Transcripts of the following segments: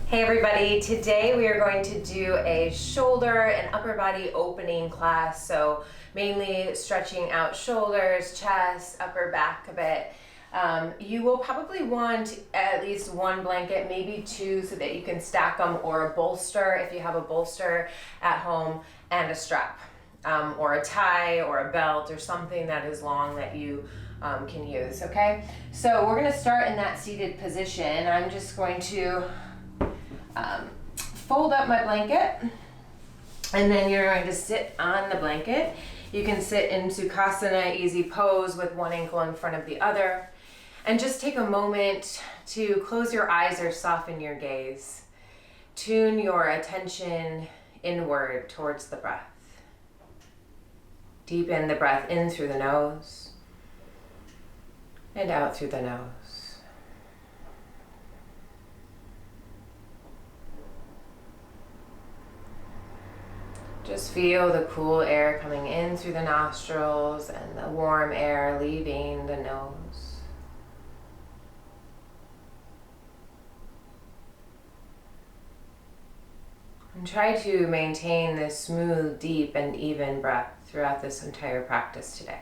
Hey everybody, today we are going to do a shoulder and upper body opening class. So mainly stretching out shoulders, chest, upper back a bit. You will probably want at least one blanket, maybe two, so that you can stack them, or a bolster if you have a bolster at home, and a strap, or a tie or a belt or something that is long that you can use, okay? So we're gonna start in that seated position. I'm just going to fold up my blanket, and then you're going to sit on the blanket. You can sit in Sukhasana, easy pose, with one ankle in front of the other, and just take a moment to close your eyes or soften your gaze. Tune your attention inward towards the breath. Deepen the breath in through the nose and out through the nose. Just feel the cool air coming in through the nostrils and the warm air leaving the nose. And try to maintain this smooth, deep, and even breath throughout this entire practice today.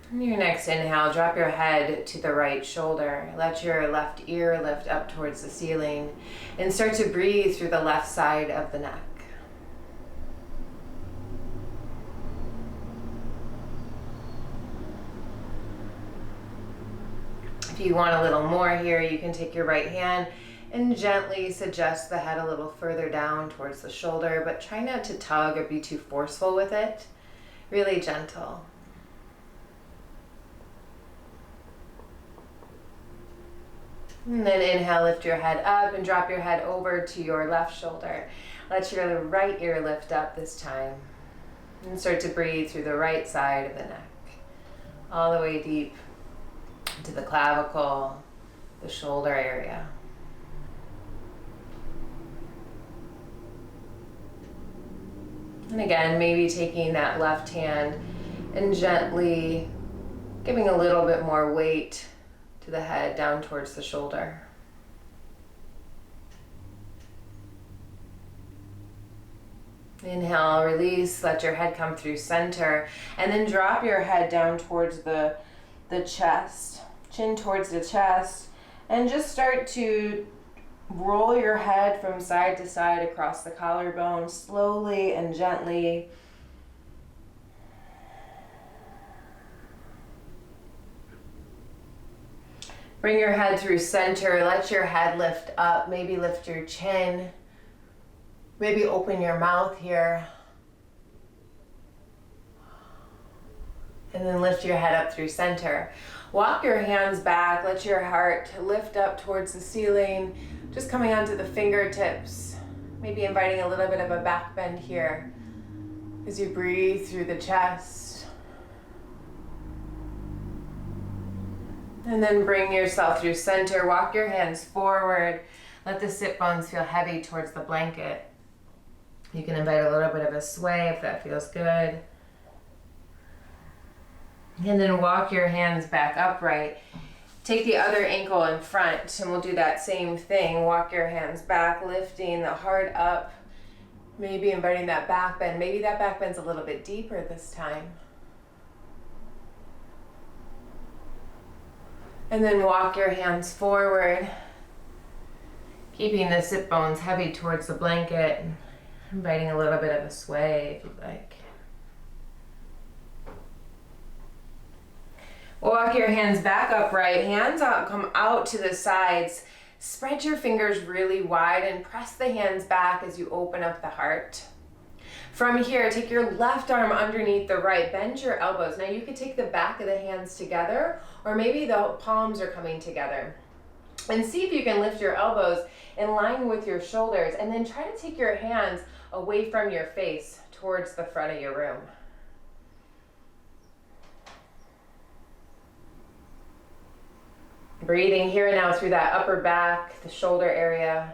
On your next inhale, drop your head to the right shoulder. Let your left ear lift up towards the ceiling and start to breathe through the left side of the neck. If you want a little more here, you can take your right hand and gently suggest the head a little further down towards the shoulder, but try not to tug or be too forceful with it. Really gentle. And then inhale, lift your head up and drop your head over to your left shoulder. Let your right ear lift up this time. And start to breathe through the right side of the neck. All the way deep to the clavicle, the shoulder area. And again, maybe taking that left hand and gently giving a little bit more weight to the head down towards the shoulder. Inhale, release, let your head come through center, and then drop your head down towards the chest, chin towards the chest, and just start to roll your head from side to side across the collarbone, slowly and gently. Bring your head through center, let your head lift up, maybe lift your chin, maybe open your mouth here. And then lift your head up through center. Walk your hands back, let your heart lift up towards the ceiling, just coming onto the fingertips, maybe inviting a little bit of a back bend here as you breathe through the chest. And then bring yourself through center, walk your hands forward, let the sit bones feel heavy towards the blanket. You can invite a little bit of a sway if that feels good. And then walk your hands back upright. Take the other ankle in front and we'll do that same thing. Walk your hands back, lifting the heart up, maybe inviting that back bend. Maybe that back bend's a little bit deeper this time. And then walk your hands forward, keeping the sit bones heavy towards the blanket, inviting a little bit of a sway if you'd like. Walk your hands back upright, hands out, come out to the sides. Spread your fingers really wide and press the hands back as you open up the heart. From here, take your left arm underneath the right, bend your elbows. Now you could take the back of the hands together, or maybe the palms are coming together. And see if you can lift your elbows in line with your shoulders, and then try to take your hands away from your face towards the front of your room. Breathing here and now through that upper back, the shoulder area.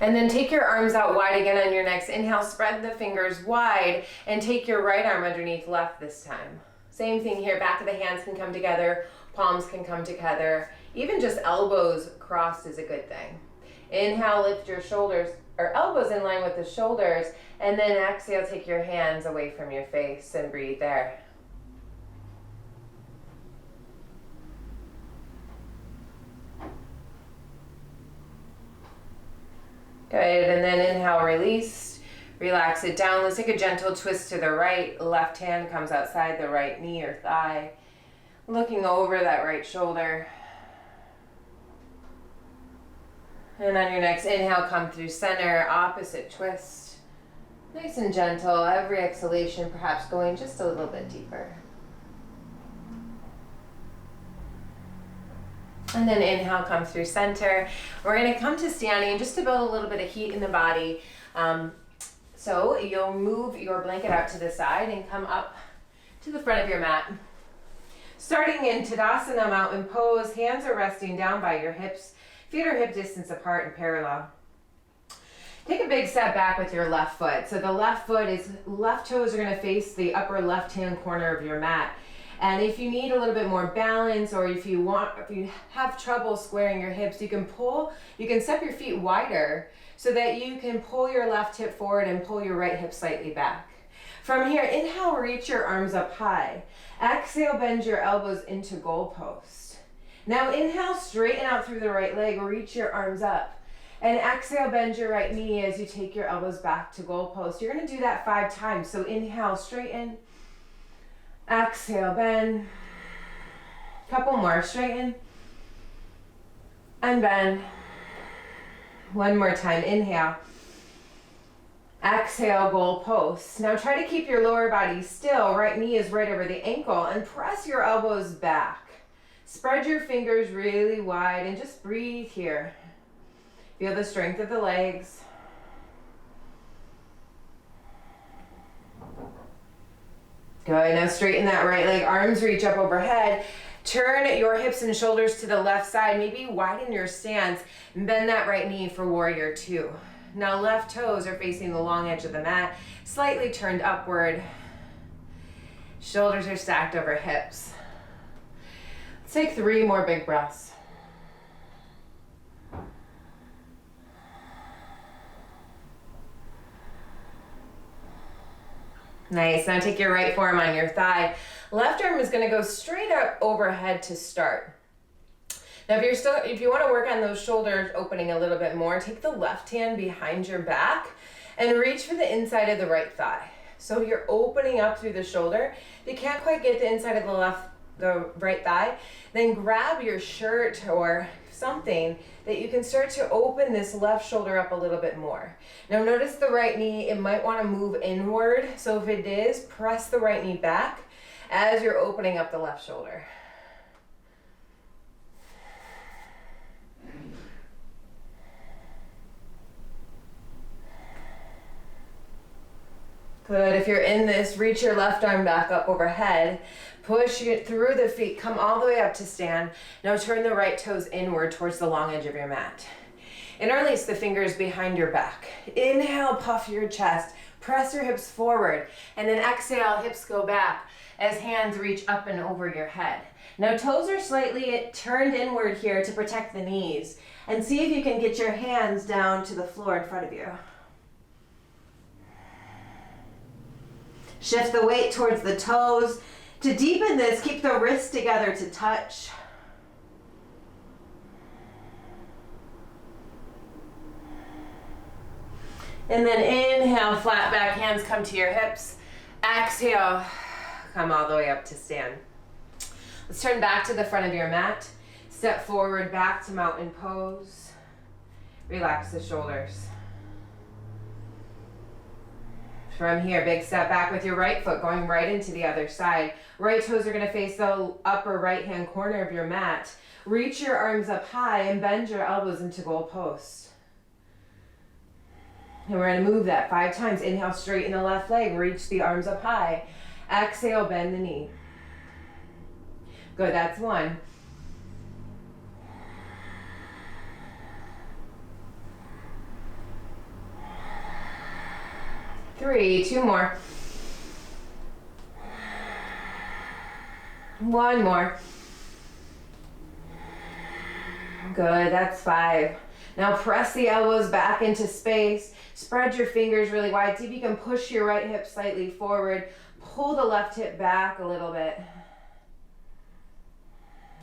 And then take your arms out wide again on your next inhale, spread the fingers wide, and take your right arm underneath left this time. Same thing here, back of the hands can come together, palms can come together. Even just elbows crossed is a good thing. Inhale, lift your shoulders, or elbows in line with the shoulders, and then exhale, take your hands away from your face and breathe there. Good, and then inhale, release, relax it down. Let's take a gentle twist to the right. Left hand comes outside the right knee or thigh, looking over that right shoulder. And on your next inhale, come through center, opposite twist. Nice and gentle, every exhalation perhaps going just a little bit deeper. And then inhale, come through center. We're gonna come to standing just to build a little bit of heat in the body. So you'll move your blanket out to the side and come up to the front of your mat. Starting in Tadasana Mountain Pose, hands are resting down by your hips. Feet are hip distance apart and parallel. Take a big step back with your left foot. So the left toes are gonna face the upper left-hand corner of your mat. And if you need a little bit more balance, or if you have trouble squaring your hips, you can step your feet wider so that you can pull your left hip forward and pull your right hip slightly back. From here, inhale, reach your arms up high. Exhale, bend your elbows into goalpost. Now inhale, straighten out through the right leg, reach your arms up. And exhale, bend your right knee as you take your elbows back to goalpost. You're gonna do that 5 times. So inhale, straighten. Exhale, bend. Couple more, straighten. And bend. One more time, inhale. Exhale, goalpost. Now try to keep your lower body still. Right knee is right over the ankle, and press your elbows back. Spread your fingers really wide and just breathe here. Feel the strength of the legs. Good, now straighten that right leg, arms reach up overhead. Turn your hips and shoulders to the left side, maybe widen your stance, and bend that right knee for warrior 2. Now left toes are facing the long edge of the mat, slightly turned upward. Shoulders are stacked over hips. Let's take 3 more big breaths. Nice, now take your right forearm on your thigh. Left arm is gonna go straight up overhead to start. Now if you wanna work on those shoulders opening a little bit more, take the left hand behind your back and reach for the inside of the right thigh. So you're opening up through the shoulder. If you can't quite get the inside of the right thigh, then grab your shirt or something that you can start to open this left shoulder up a little bit more. Now notice the right knee, it might want to move inward. So if it is, press the right knee back as you're opening up the left shoulder. Good, if you're in this, reach your left arm back up overhead. Push it through the feet, come all the way up to stand. Now turn the right toes inward towards the long edge of your mat. Interlace the fingers behind your back. Inhale, puff your chest. Press your hips forward. And then exhale, hips go back as hands reach up and over your head. Now toes are slightly turned inward here to protect the knees. And see if you can get your hands down to the floor in front of you. Shift the weight towards the toes. To deepen this, keep the wrists together to touch. And then inhale, flat back, hands come to your hips. Exhale, come all the way up to stand. Let's turn back to the front of your mat. Step forward, back to mountain pose. Relax the shoulders. From here, big step back with your right foot, going right into the other side. Right toes are gonna face the upper right-hand corner of your mat. Reach your arms up high and bend your elbows into goalposts. And we're gonna move that 5 times. Inhale, straighten the left leg, reach the arms up high. Exhale, bend the knee. Good, that's 1. 3, 2 more. 1 more. Good, that's 5. Now press the elbows back into space. Spread your fingers really wide. See if you can push your right hip slightly forward. Pull the left hip back a little bit.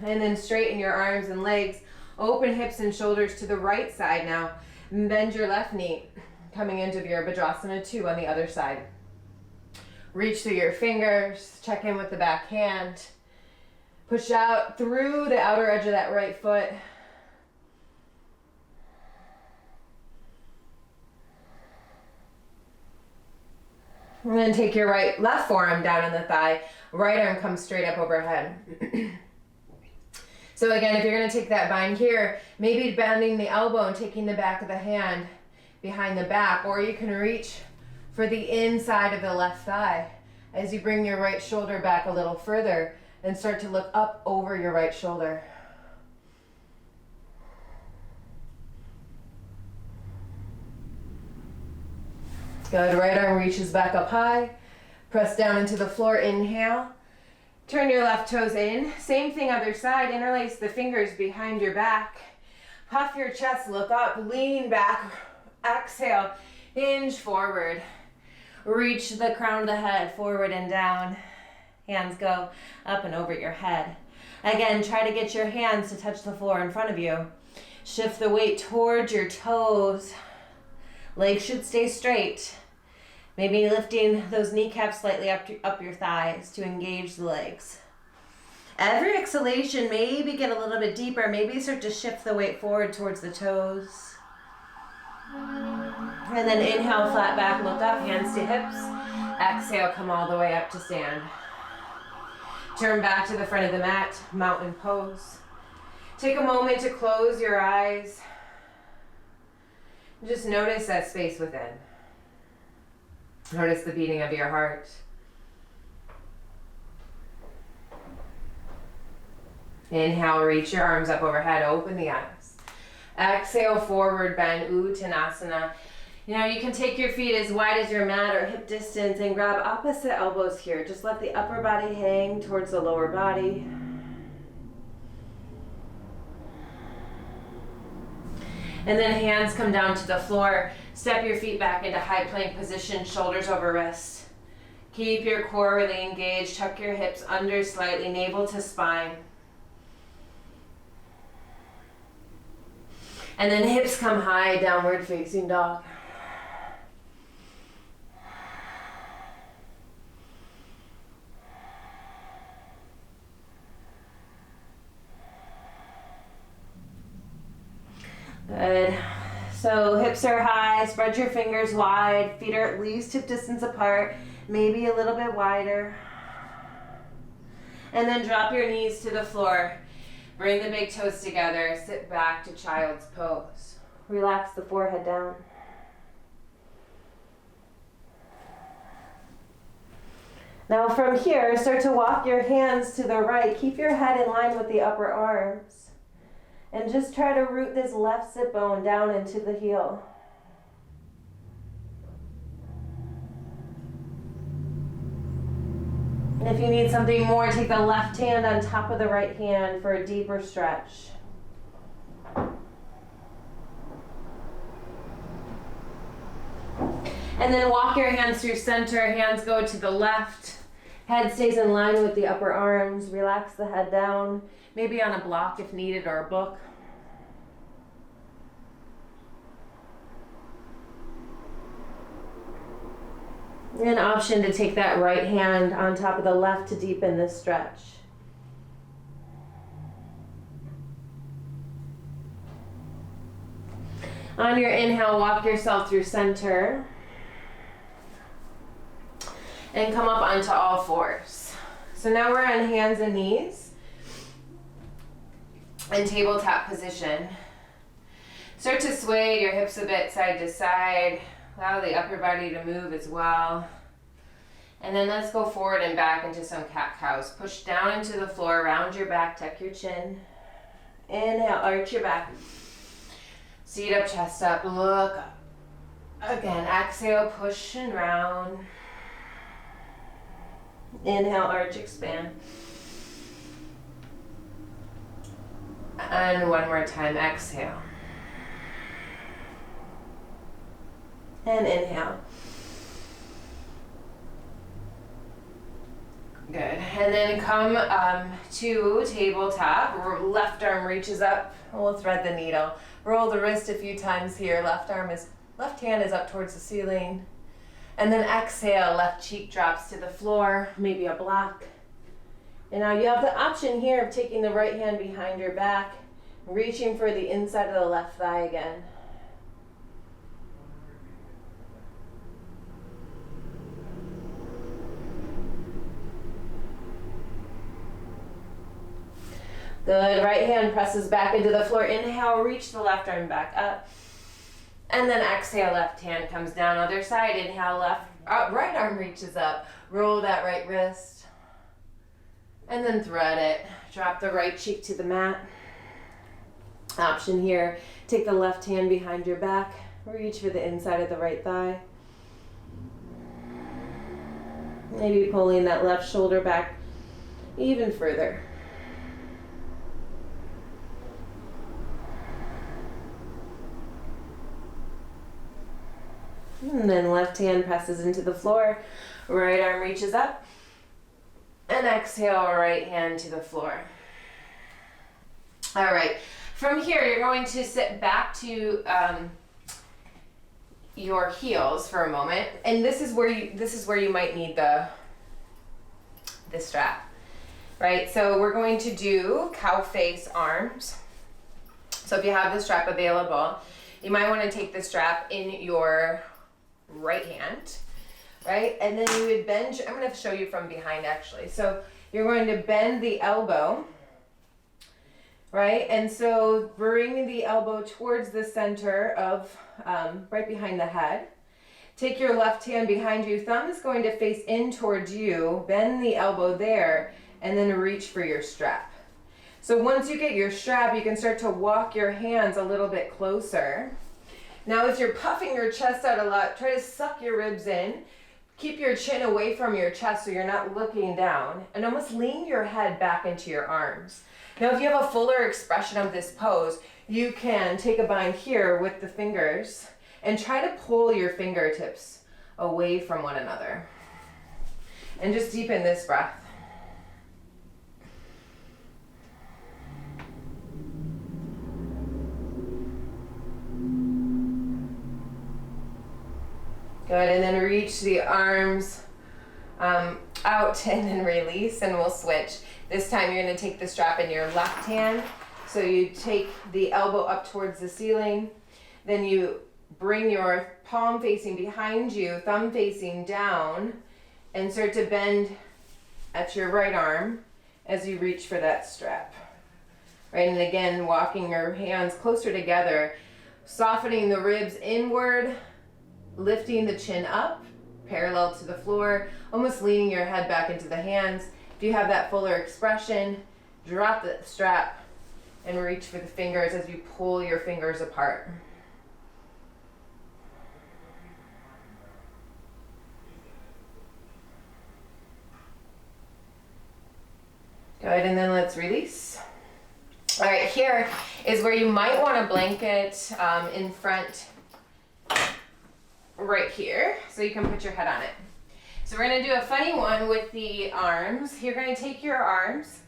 And then straighten your arms and legs. Open hips and shoulders to the right side now. Bend your left knee, coming into Virabhadrasana 2 on the other side. Reach through your fingers. Check in with the back hand. Push out through the outer edge of that right foot. And then take your left forearm down on the thigh. Right arm comes straight up overhead. So again, if you're going to take that bind here, maybe bending the elbow and taking the back of the hand behind the back, or you can reach for the inside of the left thigh as you bring your right shoulder back a little further and start to look up over your right shoulder. Good, right arm reaches back up high. Press down into the floor, inhale. Turn your left toes in. Same thing other side, interlace the fingers behind your back. Puff your chest, look up, lean back. Exhale, hinge forward. Reach the crown of the head forward and down. Hands go up and over your head. Again, try to get your hands to touch the floor in front of you. Shift the weight towards your toes. Legs should stay straight. Maybe lifting those kneecaps slightly up your thighs to engage the legs. Every exhalation, maybe get a little bit deeper. Maybe start to shift the weight forward towards the toes. And then inhale, flat back, look up, hands to hips. Exhale, come all the way up to stand. Turn back to the front of the mat, mountain pose. Take a moment to close your eyes. Just notice that space within. Notice the beating of your heart. Inhale, reach your arms up overhead, open the eyes. Exhale, forward bend, Uttanasana. You can take your feet as wide as your mat or hip distance and grab opposite elbows here. Just let the upper body hang towards the lower body. And then hands come down to the floor. Step your feet back into high plank position, shoulders over wrists. Keep your core really engaged. Tuck your hips under slightly, navel to spine. And then hips come high, downward facing dog. Good. So hips are high, spread your fingers wide, feet are at least hip distance apart, maybe a little bit wider. And then drop your knees to the floor. Bring the big toes together, sit back to child's pose. Relax the forehead down. Now from here, start to walk your hands to the right. Keep your head in line with the upper arms. And just try to root this left sit bone down into the heel. And if you need something more, take the left hand on top of the right hand for a deeper stretch. And then walk your hands through center. Hands go to the left. Head stays in line with the upper arms. Relax the head down. Maybe on a block if needed or a book. An option to take that right hand on top of the left to deepen this stretch. On your inhale, walk yourself through center. And come up onto all fours. So now we're on hands and knees. In tabletop position. Start to sway your hips a bit side to side. Allow the upper body to move as well. And then let's go forward and back into some cat-cows. Push down into the floor, round your back, tuck your chin. Inhale, arch your back. Seat up, chest up, look up. Again, exhale, push and round. Inhale, arch, expand. And one more time, exhale. And inhale. Good. And then come to tabletop. Left arm reaches up. We'll thread the needle. Roll the wrist a few times here. Left hand is up towards the ceiling. And then exhale, left cheek drops to the floor, maybe a block. And now you have the option here of taking the right hand behind your back, reaching for the inside of the left thigh again. Good, right hand presses back into the floor. Inhale, reach the left arm back up. And then exhale, left hand comes down. Other side, inhale, right arm reaches up. Roll that right wrist. And then thread it. Drop the right cheek to the mat. Option here, take the left hand behind your back. Reach for the inside of the right thigh. Maybe pulling that left shoulder back even further. And then left hand presses into the floor, right arm reaches up, and exhale, right hand to the floor. All right, from here you're going to sit back to your heels for a moment, and this is where you might need the strap, right? So we're going to do cow face arms. So if you have the strap available, you might want to take the strap in your right hand, right? And then you would bend, I'm going to show you from behind actually. So you're going to bend the elbow, right? And so bring the elbow towards the center of, right behind the head. Take your left hand behind you, thumb is going to face in towards you, bend the elbow there, and then reach for your strap. So once you get your strap, you can start to walk your hands a little bit closer. Now if you're puffing your chest out a lot, try to suck your ribs in. Keep your chin away from your chest so you're not looking down, and almost lean your head back into your arms. Now if you have a fuller expression of this pose, you can take a bind here with the fingers and try to pull your fingertips away from one another. And just deepen this breath. Good, and then reach the arms out and then release, and we'll switch. This time you're going to take the strap in your left hand. So you take the elbow up towards the ceiling, then you bring your palm facing behind you, thumb facing down, and start to bend at your right arm as you reach for that strap. Right, and again, walking your hands closer together, softening the ribs inward, lifting the chin up, parallel to the floor, almost leaning your head back into the hands. If you have that fuller expression, drop the strap and reach for the fingers as you pull your fingers apart. Good, and then let's release. All right, here is where you might want a blanket in front, right here, so you can put your head on it. So we're gonna do a funny one with the arms. You're gonna take your arms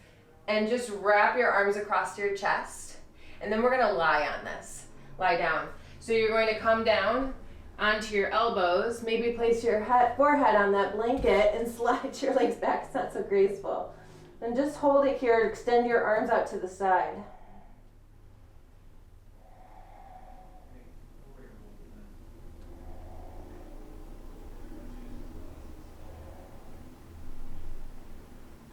and just wrap your arms across your chest, and then we're gonna lie on this, lie down. So you're going to come down onto your elbows, maybe place your forehead on that blanket and slide your legs back. It's not so graceful. And just hold it here, extend your arms out to the side.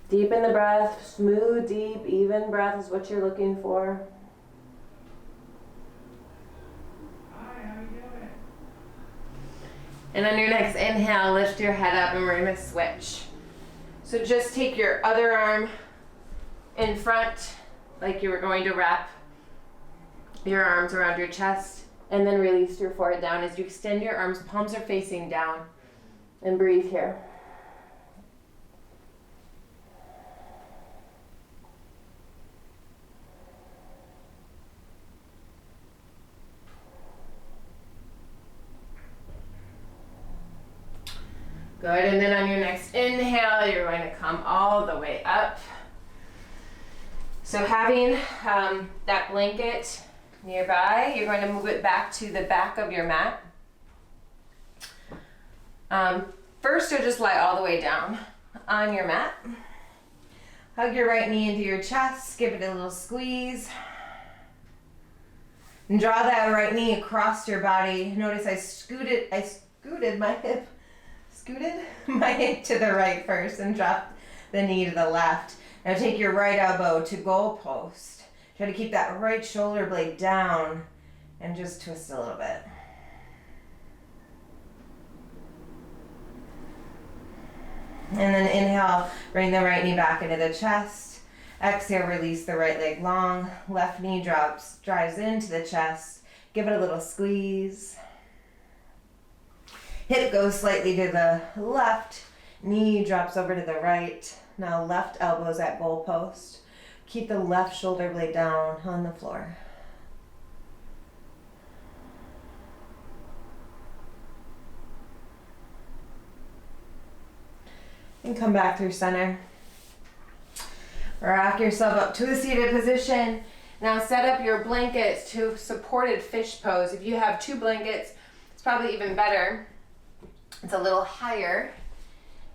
Deepen the breath, smooth, deep, even breath is what you're looking for. Hi, how you doing? And on your next inhale, lift your head up and we're gonna switch. So just take your other arm in front, like you were going to wrap your arms around your chest. And then release your forehead down as you extend your arms, palms are facing down. And breathe here. Good, and then on your next inhale, you're going to come all the way up. So having that blanket nearby, you're going to move it back to the back of your mat. First, you'll just lie all the way down on your mat. Hug your right knee into your chest, give it a little squeeze. And draw that right knee across your body. Notice I scooted my hip to the right first and dropped the knee to the left. Now take your right elbow to goalpost. Try to keep that right shoulder blade down and just twist a little bit. And then inhale, bring the right knee back into the chest. Exhale, release the right leg long. Left knee drives into the chest. Give it a little squeeze. Hip goes slightly to the left. Knee drops over to the right. Now left elbow's at goalpost. Keep the left shoulder blade down on the floor. And come back through center. Rock yourself up to a seated position. Now set up your blankets to supported fish pose. If you have 2 blankets, it's probably even better. It's a little higher.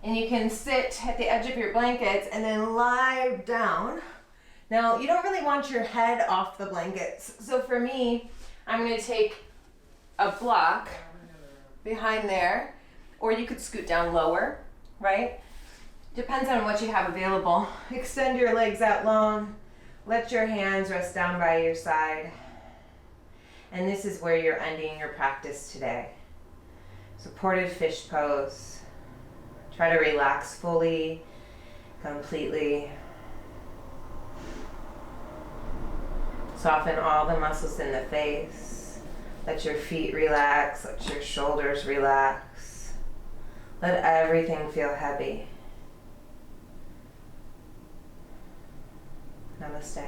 And you can sit at the edge of your blankets and then lie down. Now, you don't really want your head off the blankets. So for me, I'm going to take a block behind there, or you could scoot down lower, right? Depends on what you have available. Extend your legs out long. Let your hands rest down by your side. And this is where you're ending your practice today. Supported fish pose. Try to relax fully, completely. Soften all the muscles in the face. Let your feet relax. Let your shoulders relax. Let everything feel heavy. Namaste.